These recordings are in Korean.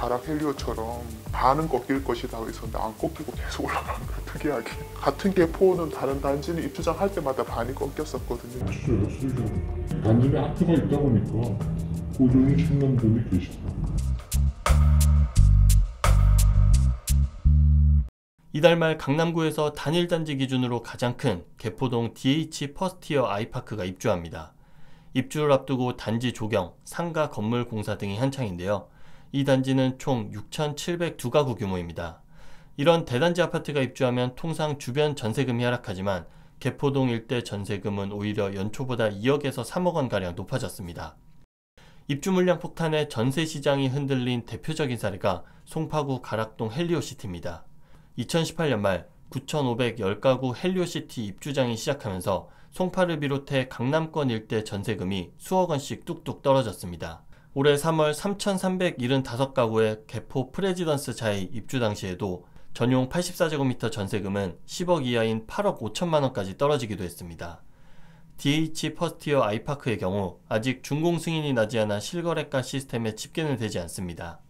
가락 헬리오처럼 반은 꺾일 것이다 했었는데 안 꺾이고 계속 올라가는 거예요. 특이하게. 같은 개포는 다른 단지는 입주장할 때마다 반이 꺾였었거든요. 수저예요, 수저. 단지 내 아트가 있다 보니까 꾸준히 찾는 분이 계시더라고요. 이달 말 강남구에서 단일 단지 기준으로 가장 큰 개포동 DH 퍼스티어 아이파크가 입주합니다. 입주를 앞두고 단지 조경, 상가 건물 공사 등이 한창인데요. 이 단지는 총 6,702가구 규모입니다. 이런 대단지 아파트가 입주하면 통상 주변 전세금이 하락하지만 개포동 일대 전세금은 오히려 연초보다 2억에서 3억 원가량 높아졌습니다. 입주 물량 폭탄에 전세 시장이 흔들린 대표적인 사례가 송파구 가락동 헬리오시티입니다. 2018년 말 9,510가구 헬리오시티 입주장이 시작하면서 송파를 비롯해 강남권 일대 전세금이 수억 원씩 뚝뚝 떨어졌습니다. 올해 3월 3,375가구의 개포 프레지던스 자이 입주 당시에도 전용 84제곱미터 전세금은 10억 이하인 8억 5천만 원까지 떨어지기도 했습니다. DH 퍼스티어 아이파크의 경우 아직 준공 승인이 나지 않아 실거래가 시스템에 집계는 되지 않습니다.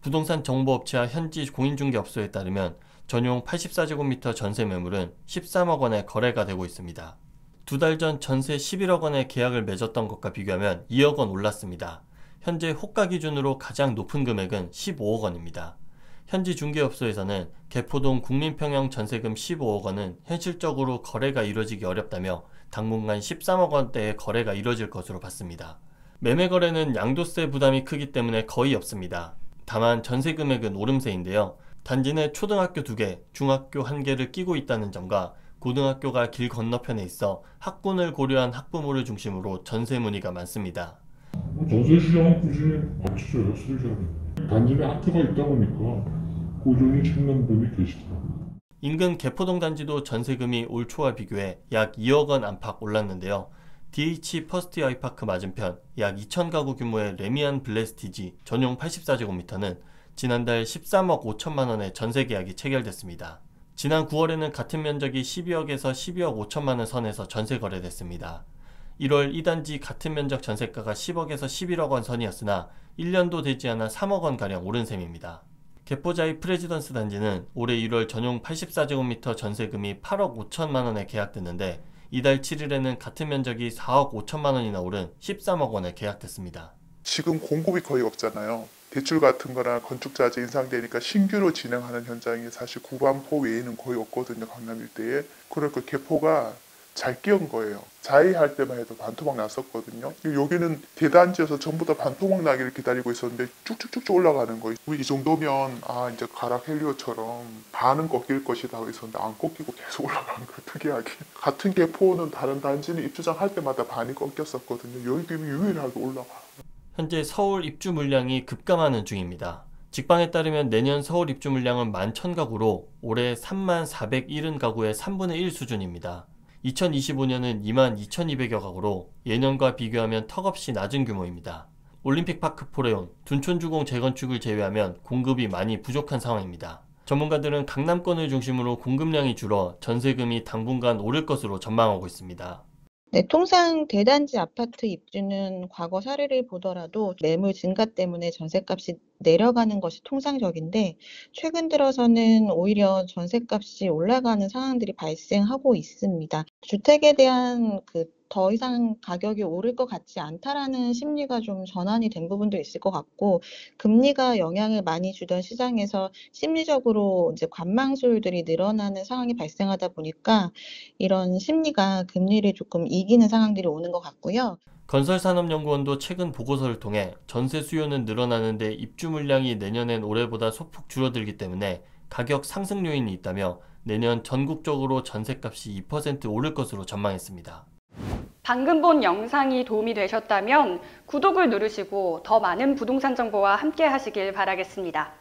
부동산 정보업체와 현지 공인중개업소에 따르면 전용 84제곱미터 전세 매물은 13억 원에 거래가 되고 있습니다. 2달 전 전세 11억 원의 계약을 맺었던 것과 비교하면 2억 원 올랐습니다. 현재 호가 기준으로 가장 높은 금액은 15억 원입니다. 현지 중개업소에서는 개포동 국민평형 전세금 15억 원은 현실적으로 거래가 이루어지기 어렵다며 당분간 13억 원대의 거래가 이루어질 것으로 봤습니다. 매매 거래는 양도세 부담이 크기 때문에 거의 없습니다. 다만 전세 금액은 오름세인데요. 단지 내 초등학교 2개, 중학교 1개를 끼고 있다는 점과 고등학교가 길 건너편에 있어 학군을 고려한 학부모를 중심으로 전세 문의가 많습니다. 전세 시장은 꾸준히 받쳐줘요, 수요자는. 단지 내 아트가 있다 보니까 꾸준히 찾는 분이 계시더라고요. 인근 개포동 단지도 전세금이 올 초와 비교해 약 2억 원 안팎 올랐는데요. DH 퍼스티 아이파크 맞은편 약 2,000가구 규모의 레미안 블레스티지 전용 84제곱미터는 지난달 13억 5천만 원의 전세 계약이 체결됐습니다. 지난 9월에는 같은 면적이 12억에서 12억 5천만 원 선에서 전세 거래됐습니다. 1월 이 단지 같은 면적 전세가가 10억에서 11억 원 선이었으나 1년도 되지 않아 3억 원가량 오른 셈입니다. 개포자이 프레지던스 단지는 올해 1월 전용 84제곱미터 전세금이 8억 5천만 원에 계약됐는데 이달 7일에는 같은 면적이 4억 5천만 원이나 오른 13억 원에 계약됐습니다. 지금 공급이 거의 없잖아요. 대출 같은 거나 건축자재 인상되니까 신규로 진행하는 현장이 사실 구반포 외에는 거의 없거든요. 강남 일대에. 그러니까 개포가 잘 끼운 거예요. 자이할 때만 해도 반토막 났었거든요. 여기는 대단지여서 전부 다 반토막 나기를 기다리고 있었는데 쭉쭉쭉 올라가는 거예요. 이 정도면 이제 가락 헬리오처럼 반은 꺾일 것이다 했었는데 안 꺾이고 계속 올라가는 거예요. 특이하게. 같은 개포는 다른 단지는 입주장할 때마다 반이 꺾였었거든요. 여기는 유일하게 올라가요. 현재 서울 입주 물량이 급감하는 중입니다. 직방에 따르면 내년 서울 입주 물량은 11,000가구로 올해 34,470가구의 3분의 1 수준입니다. 2025년은 22,200여 가구로 예년과 비교하면 턱없이 낮은 규모입니다. 올림픽파크 포레온, 둔촌주공 재건축을 제외하면 공급이 많이 부족한 상황입니다. 전문가들은 강남권을 중심으로 공급량이 줄어 전세금이 당분간 오를 것으로 전망하고 있습니다. 네, 통상 대단지 아파트 입주는 과거 사례를 보더라도 매물 증가 때문에 전셋값이 내려가는 것이 통상적인데 최근 들어서는 오히려 전셋값이 올라가는 상황들이 발생하고 있습니다. 주택에 대한 더 이상 가격이 오를 것 같지 않다라는 심리가 좀 전환이 된 부분도 있을 것 같고 금리가 영향을 많이 주던 시장에서 심리적으로 이제 관망수율들이 늘어나는 상황이 발생하다 보니까 이런 심리가 금리를 조금 이기는 상황들이 오는 것 같고요. 건설산업연구원도 최근 보고서를 통해 전세 수요는 늘어나는데 입주 물량이 내년엔 올해보다 소폭 줄어들기 때문에 가격 상승 요인이 있다며 내년 전국적으로 전세값이 2% 오를 것으로 전망했습니다. 방금 본 영상이 도움이 되셨다면 구독을 누르시고 더 많은 부동산 정보와 함께 하시길 바라겠습니다.